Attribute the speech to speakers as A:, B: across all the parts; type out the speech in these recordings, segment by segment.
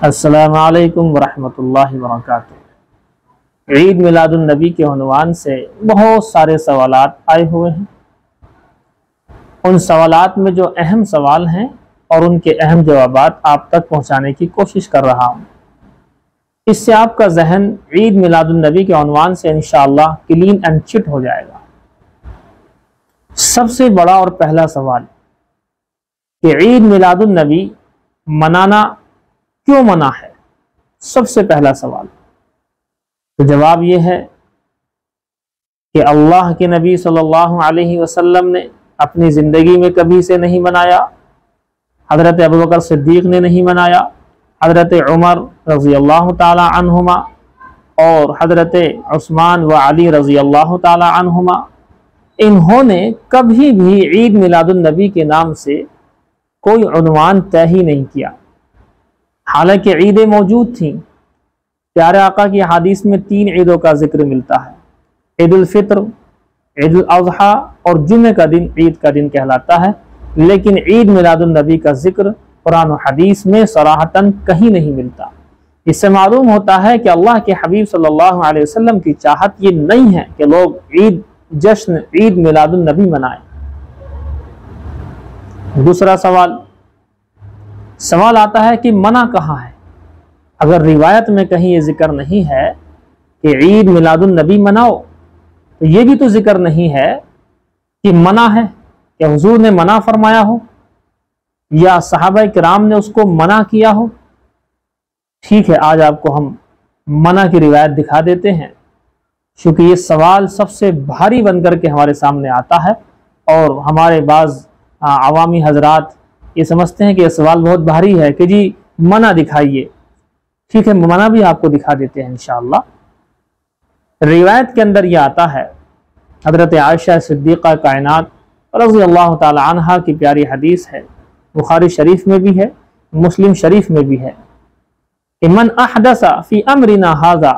A: अस्सलामु अलैकुम वरहमतुल्लाहि वबरकातुहू। ईद मिलादुन नबी के उन्वान से बहुत सारे सवालात आए हुए हैं। उन सवालात में जो अहम सवाल हैं और उनके अहम जवाबात आप तक पहुंचाने की कोशिश कर रहा हूं। इससे आपका जहन ईद मिलादुन नबी के उन्वान से इंशाअल्लाह क्लीन एंड चिट हो जाएगा। सबसे बड़ा और पहला सवाल कि ईद मिलादुन नबी मनाना क्यों मना है, सबसे पहला सवाल। तो जवाब यह है कि अल्लाह के नबी सल्लल्लाहु अलैहि वसल्लम ने अपनी ज़िंदगी में कभी से नहीं मनाया, हज़रत अबू बकर सिद्दीक़ ने नहीं मनाया, हज़रत उमर रज़ी अल्लाह ताला अन्हुमा और हज़रत उस्मान व अली रज़ी अल्लाह ताला अन्हुमा, इन्होंने कभी भी ईद मिलादुन नबी के नाम से कोई उन्वान तय ही नहीं किया। हालांकि ईदें मौजूद थीं। प्यारे आका की हदीस में 3 ईदों का जिक्र मिलता है। ईद उल फित्र, ईद उल अज़हा और जुमे का दिन ईद का दिन कहलाता है। लेकिन ईद मिलादुन नबी का जिक्र कुरान और हदीस में सराहतन कहीं नहीं मिलता। इससे मालूम होता है कि अल्लाह के हबीब सल्लल्लाहु अलैहि वसल्लम की चाहत ये नहीं है कि लोग जश्न ईद मिलादुन नबी मनाएं। दूसरा सवाल आता है कि मना कहाँ है। अगर रिवायत में कहीं ये जिक्र नहीं है कि ईद मिलादुन नबी मनाओ, तो ये भी तो जिक्र नहीं है कि मना है, कि हुजूर ने मना फरमाया हो या सहाबा किराम ने उसको मना किया हो। ठीक है, आज आपको हम मना की रिवायत दिखा देते हैं, क्योंकि ये सवाल सबसे भारी बनकर के हमारे सामने आता है और हमारे बाज़ अवामी हजरात ये समझते हैं कि यह सवाल बहुत भारी है कि जी मना दिखाइए। ठीक है, मना भी आपको दिखा देते हैं इंशाअल्लाह। रिवायत के अंदर यह आता है, हज़रत आयशा सिद्दीक़ा कायनात रज़ी अल्लाह ताला अन्हा की प्यारी हदीस है, बुखारी शरीफ में भी है, मुस्लिम शरीफ में भी है कि मन अहदसा फ़ी अमरिना हाज़ा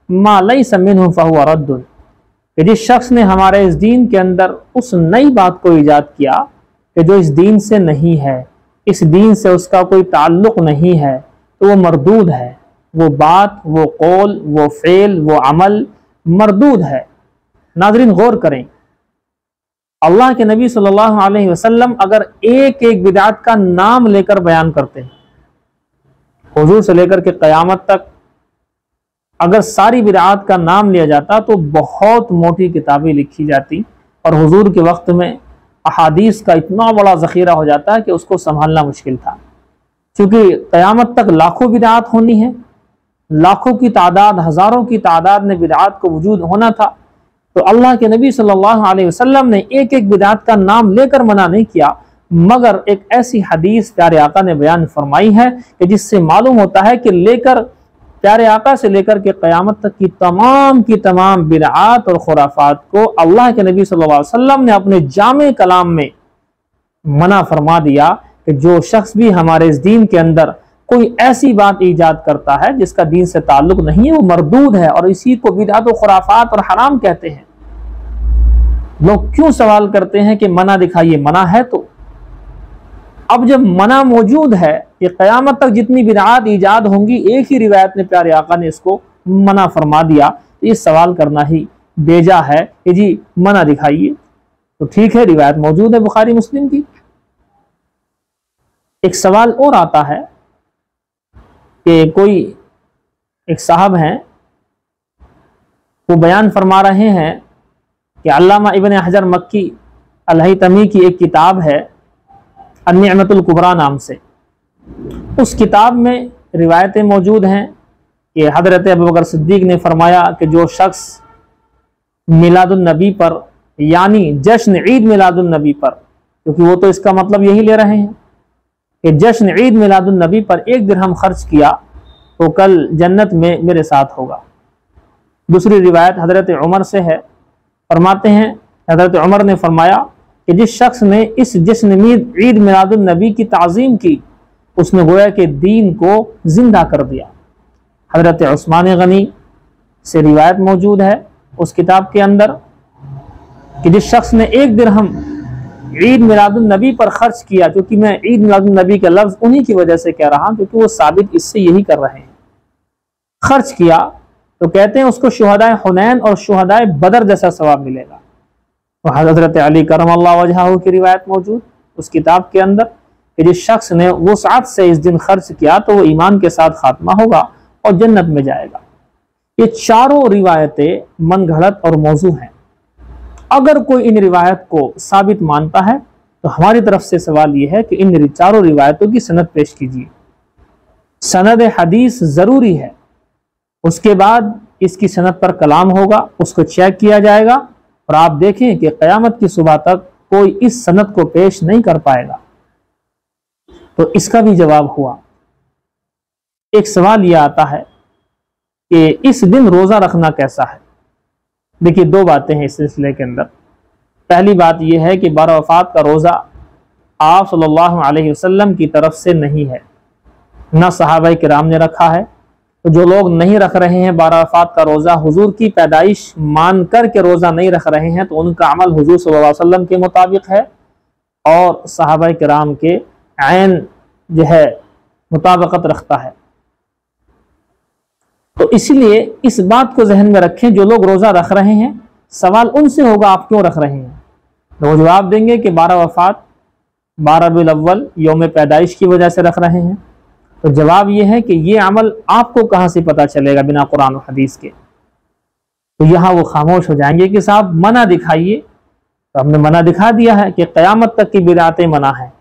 A: मा लैसा मिन्हु फ़हुवा रद्दुन, कि जिस शख्स ने हमारे इस दीन के अंदर उस नई बात को ईजाद किया कि जो इस दीन से नहीं है, इस दीन से उसका कोई ताल्लुक़ नहीं है, तो वो मरदूद है। वो बात, वो कौल, वो फ़ेल, वो अमल मरदूद है। नाज़रीन गौर करें, अल्लाह के नबी सल्लल्लाहु अलैहि वसल्लम अगर एक एक बिदअत का नाम लेकर बयान करते हैं, हुजूर से लेकर के क़यामत तक अगर सारी बिदअत का नाम लिया जाता तो बहुत मोटी किताबें लिखी जाती और हुजूर के वक्त में अहादीस का इतना बड़ा ज़ख़ीरा हो जाता है कि उसको संभालना मुश्किल था। क्योंकि क़यामत तक लाखों बिदअत होनी है, लाखों की तादाद, हज़ारों की तादाद में बिदअत को वजूद होना था। तो अल्लाह के नबी सल्लल्लाहु अलैहि वसल्लम ने एक एक बिदअत का नाम लेकर मना नहीं किया, मगर एक ऐसी हदीस प्यारे आका ने बयान फरमाई है कि जिससे मालूम होता है कि प्यारे आका से लेकर के क़यामत तक की तमाम बिदअत और खुराफात को अल्लाह के नबी सल्लल्लाहु अलैहि वसल्लम ने अपने जामे कलाम में मना फरमा दिया कि जो शख्स भी हमारे इस दीन के अंदर कोई ऐसी बात ईजाद करता है जिसका दीन से ताल्लुक नहीं है, वो मरदूद है। और इसी को बिदअत और खुराफात और हराम कहते हैं। लोग क्यों सवाल करते हैं कि मना दिखाइए, मना है तो। अब जब मना मौजूद है कि क़यामत तक जितनी बिदअत ईजाद होंगी, एक ही रिवायत ने प्यारे आका ने इसको मना फरमा दिया, तो ये सवाल करना ही बेजा है कि जी मना दिखाइए। तो ठीक है, रिवायत मौजूद है बुखारी मुस्लिम की। एक सवाल और आता है कि कोई एक साहब हैं, वो बयान फरमा रहे हैं कि अल्लामा इब्न हजर मक्की अल-हैतमी की एक किताब है अन-निअमतुल कुबरा नाम से। उस किताब में रिवायतें मौजूद हैं कि हज़रत अबू बकर सिद्दीक़ ने फरमाया कि जो शख्स मिलादुन नबी पर, यानी जश्न ईद मिलादुन नबी पर, क्योंकि वो तो इसका मतलब यही ले रहे हैं कि जश्न ईद मिलादुन नबी पर 1 दिरहम खर्च किया तो कल जन्नत में मेरे साथ होगा। दूसरी रिवायत हज़रत उमर से है, फरमाते हैं हज़रत उमर ने फरमाया कि जिस शख्स ने इस जश्न ईद मिलादुन नबी की ताज़ीम की, उसने गोया के दीन को जिंदा कर दिया। हज़रत उस्मान गनी से रिवायत मौजूद है उस किताब के अंदर कि जिस शख्स ने 1 दिरहम ईद मिलादुन नबी पर खर्च किया, क्योंकि मैं ईद मिलादुन नबी का लफ्ज उन्हीं की वजह से कह रहा हूं, क्योंकि वो साबित इससे यही कर रहे हैं, खर्च किया, तो कहते हैं उसको शुहदाए हुनैन और शुहदाए बदर जैसा सवाब मिलेगा। तो हज़रत अली करमल्लाहु वजहहू की रिवायत मौजूद उस किताब के अंदर कि जिस शख्स ने वुसअत से इस दिन खर्च किया तो वो ईमान के साथ खात्मा होगा और जन्नत में जाएगा। ये चारों रिवायतें मन घड़त और मौजू हैं। अगर कोई इन रिवायत को साबित मानता है तो हमारी तरफ से सवाल यह है कि इन चारों रिवायतों की सनद पेश कीजिए। सनद हदीस ज़रूरी है, उसके बाद इसकी सनद पर कलाम होगा, उसको चेक किया जाएगा और आप देखें कि क़यामत की सुबह तक कोई इस सनद को पेश नहीं कर पाएगा। तो इसका भी जवाब हुआ। एक सवाल यह आता है कि इस दिन रोज़ा रखना कैसा है। देखिए, दो बातें हैं इस सिलसिले के अंदर। पहली बात यह है कि बारवफात का रोज़ा आप सल्लल्लाहु अलैहि वसल्लम की तरफ से नहीं है, न सहाबाए किराम ने रखा है। तो जो लोग नहीं रख रहे हैं बारवफात का रोज़ा, हुजूर की पैदाइश मान कर के रोज़ा नहीं रख रहे हैं, तो उनका अमल हुजूर सल्लल्लाहु अलैहि वसल्लम के मुताबिक है और सहाबाए किराम के ऐन जो है मुताबिकत रखता है। तो इसलिए इस बात को जहन में रखें, जो लोग रोज़ा रख रहे हैं सवाल उनसे होगा आप क्यों रख रहे हैं। तो वो जवाब देंगे कि बारवफात 12 रबीउल अव्वल यौम पैदाइश की वजह से रख रहे हैं। तो जवाब यह है कि ये अमल आपको कहाँ से पता चलेगा बिना कुरान और हदीस के। तो यहाँ वो खामोश हो जाएंगे कि साहब मना दिखाइए। तो हमने मना दिखा दिया है कि क़यामत तक की बिदअतें मना है।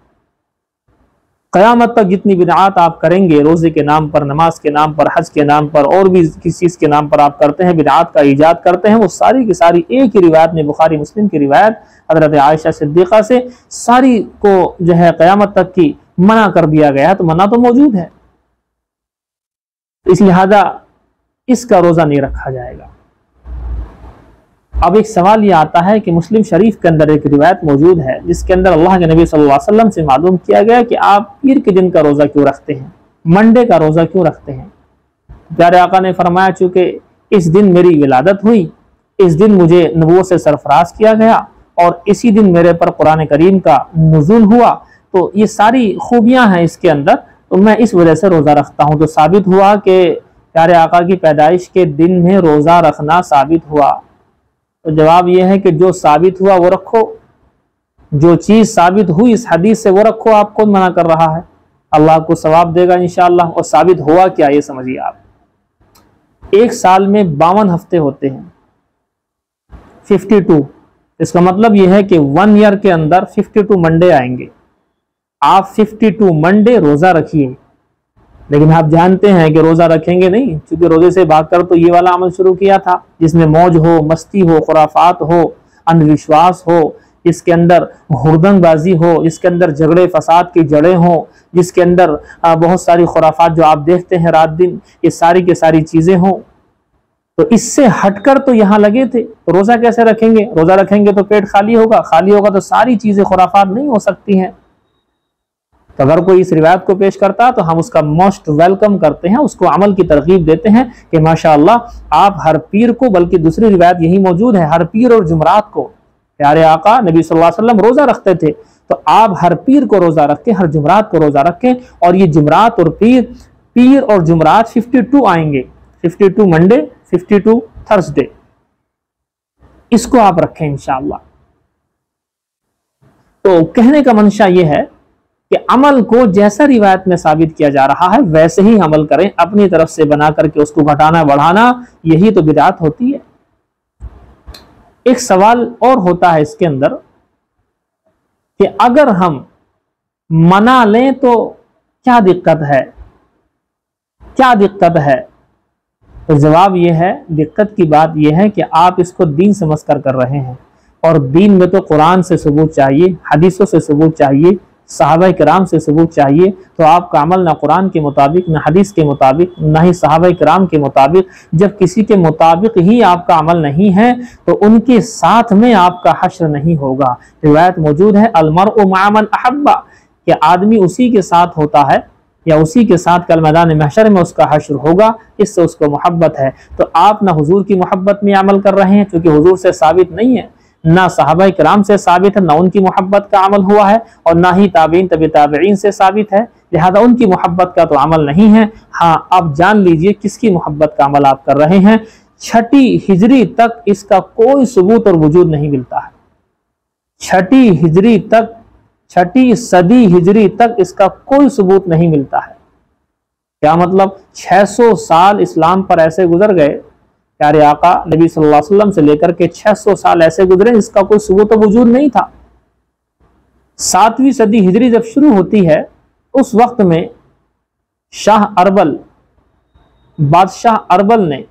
A: क़यामत तक जितनी बिदअत आप करेंगे, रोज़े के नाम पर, नमाज के नाम पर, हज के नाम पर और भी किसी चीज़ के नाम पर आप करते हैं, बिदअत का ईजाद करते हैं, वो सारी की सारी एक ही रिवायत में, बुखारी मुस्लिम की रिवायत हज़रत आयशा सिद्दीक़ा से सारी को जो है क़यामत तक की मना कर दिया गया है। तो मना तो मौजूद है, इस लिहाजा इसका रोज़ा नहीं रखा जाएगा। अब एक सवाल यह आता है कि मुस्लिम शरीफ के अंदर एक रिवायत मौजूद है जिसके अंदर अल्लाह के नबी सल्लल्लाहु अलैहि वसल्लम से मालूम किया गया कि आप पीर के दिन का रोज़ा क्यों रखते हैं, मंडे का रोज़ा क्यों रखते हैं। प्यारे आका ने फरमाया, चूँकि इस दिन मेरी विलादत हुई, इस दिन मुझे नबूवत से सरफराज किया गया और इसी दिन मेरे पर कुरान करीम का नुज़ूल हुआ, तो ये सारी खूबियाँ हैं इसके अंदर, तो मैं इस वजह से रोज़ा रखता हूँ। तो साबित हुआ कि प्यारे आका की पैदाइश के दिन में रोज़ा रखना साबित हुआ। तो जवाब यह है कि जो साबित हुआ वो रखो, जो चीज़ साबित हुई इस हदीस से वो रखो। आप कौन मना कर रहा है? अल्लाह को सवाब देगा इंशाअल्लाह। और साबित हुआ क्या ये समझिए आप। एक साल में 52 हफ्ते होते हैं, 52। इसका मतलब यह है कि 1 ईयर के अंदर 52 मंडे आएंगे। आप 52 मंडे रोज़ा रखिए, लेकिन आप जानते हैं कि रोज़ा रखेंगे नहीं, क्योंकि रोज़े से भागकर तो ये वाला अमल शुरू किया था जिसमें मौज हो, मस्ती हो, खुराफात हो, अंधविश्वास हो, इसके अंदर हुरदंगबाजी हो, इसके अंदर झगड़े फसाद की जड़ें हो, जिसके अंदर बहुत सारी खुराफात जो आप देखते हैं रात दिन, ये सारी की सारी चीज़ें हों। तो इससे हटकर तो यहाँ लगे थे, तो रोज़ा कैसे रखेंगे? रोज़ा रखेंगे तो पेट खाली होगा, खाली होगा तो सारी चीज़ें खुराफात नहीं हो सकती हैं। तो अगर कोई इस रिवायत को पेश करता तो हम उसका मोस्ट वेलकम करते हैं, उसको अमल की तरगीब देते हैं कि माशाअल्लाह आप हर पीर को, बल्कि दूसरी रिवायत यही मौजूद है, हर पीर और जुमरात को प्यारे आका नबी सल्लल्लाहु अलैहि वसल्लम रोज़ा रखते थे, तो आप हर पीर को रोज़ा रखें, हर जुमरात को रोज़ा रखें। और ये जुमरात और पीर और जुमरात 52 आएंगे, 52 मंडे, 52 थर्सडे, इसको आप रखें इंशाअल्लाह। तो कहने का मंशा ये है कि अमल को जैसा रिवायत में साबित किया जा रहा है वैसे ही अमल करें, अपनी तरफ से बना करके उसको घटाना बढ़ाना यही तो बिदअत होती है। एक सवाल और होता है इसके अंदर कि अगर हम मना लें तो क्या दिक्कत है, क्या दिक्कत है? तो जवाब यह है, दिक्कत की बात यह है कि आप इसको दीन समझकर कर रहे हैं, और दीन में तो कुरान से सबूत चाहिए, हदीसों से सबूत चाहिए, सहाबा किराम से सबूत चाहिए। तो आपका अमल ना कुरान के मुताबिक, ना हदीस के मुताबिक, ना ही सहाबा किराम के मुताबिक। जब किसी के मुताबिक ही आपका अमल नहीं है तो उनके साथ में आपका हश्र नहीं होगा। रिवायत मौजूद है, अलमरउ मअ मन अहब्बा, कि आदमी उसी के साथ होता है या उसी के साथ कल मैदान महशर में उसका हश्र होगा, इससे उसको मोहब्बत है। तो आप ना हुजूर की मोहब्बत में अमल कर रहे हैं, क्योंकि हुजूर से साबित नहीं है, ना सहाबा किराम से साबित है, ना उनकी मोहब्बत का अमल हुआ है, और ना ही ताबीन तबी ताबीन से साबित है, लिहाजा उनकी मोहब्बत का तो अमल नहीं है। हाँ, आप जान लीजिए किसकी मोहब्बत का अमल आप कर रहे हैं। 6ठी हिजरी तक इसका कोई सबूत और वजूद नहीं मिलता है। 6ठी सदी हिजरी तक इसका कोई सबूत नहीं मिलता है। क्या मतलब? 600 साल इस्लाम पर ऐसे गुजर गए, प्यारे आका नबी सल्लल्लाहु अलैहि वसल्लम से लेकर के 600 साल ऐसे गुजरे जिसका कोई सबूत और वजूद नहीं था। 7वीं सदी हिजरी जब शुरू होती है, उस वक्त में बादशाह अरबल ने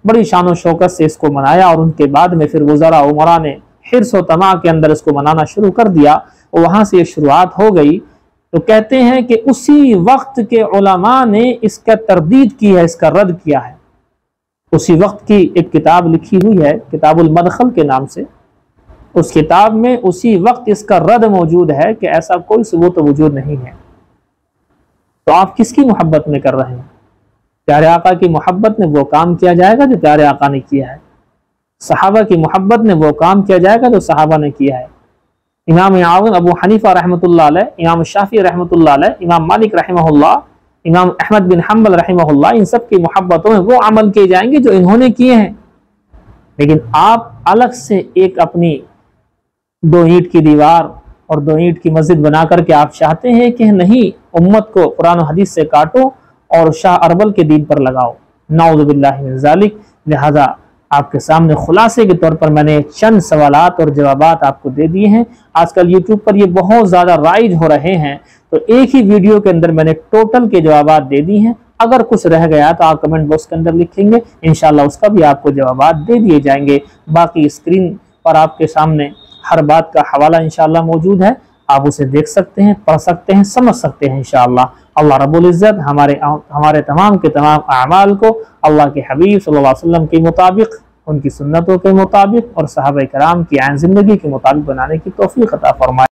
A: बड़ी शान शौकत से इसको मनाया, और उनके बाद में फिर वज़रा उमरा ने हिर्स व तमा के अंदर इसको मनाना शुरू कर दिया, और वहां से ये शुरुआत हो गई। तो कहते हैं कि उसी वक्त के उलमा ने इसका तरदीद की है, इसका रद्द किया है। उसी वक्त की एक किताब लिखी हुई है किताबुल मदखल के नाम से, उस किताब में उसी वक्त इसका रद्द मौजूद है कि ऐसा कोई सबूत वजूद नहीं है। तो आप किसकी मोहब्बत में कर रहे हैं? प्यारे आका की मोहब्बत में वो काम किया जाएगा जो प्यारे आका ने किया है, सहाबा की मोहब्बत में वो काम किया जाएगा जो सहाबा ने किया है। इमाम आज़म अबू हनीफा रहमतुल्लाह अलैह, इमाम शाफी रहमतुल्लाह अलैह, इमाम मालिक रहमहुल्लाह, इमाम अहमद बिन हम्बल रहमहुल्लाह, इन सब की मोहब्बतों में वो अमल किए जाएंगे जो इन्होंने किए हैं। लेकिन आप अलग से एक अपनी 2 ईंट की दीवार और 2 ईंट की मस्जिद बना करके आप चाहते हैं कि नहीं, उम्मत को कुरान और हदीस से काटो और शाह अरबल के दीन पर लगाओ, नाउज़ु बिल्लाहि मिन ज़ालिक। लिहाजा आपके सामने खुलासे के तौर पर मैंने चंद सवालात और जवाबात आपको दे दिए हैं। आजकल यूट्यूब पर ये बहुत ज़्यादा राइज हो रहे हैं, तो एक ही वीडियो के अंदर मैंने टोटल के जवाबात दे दी हैं। अगर कुछ रह गया तो आप कमेंट बॉक्स के अंदर लिखेंगे, इंशाल्लाह उसका भी आपको जवाबात दे दिए जाएंगे। बाकी स्क्रीन पर आपके सामने हर बात का हवाला इंशाल्लाह मौजूद है, आप उसे देख सकते हैं, पढ़ सकते हैं, समझ सकते हैं इंशाल्लाह। अल्लाह रब्बुल इज़्ज़त हमारे तमाम के तमाम अमाल को अल्लाह के हबीब सल्लल्लाहु अलैहि वसल्लम के मुताबिक, उनकी सुन्नतों के मुताबिक और सहाबा किराम की आइन ज़िंदगी के मुताबिक बनाने की तौफीक अता फरमाए।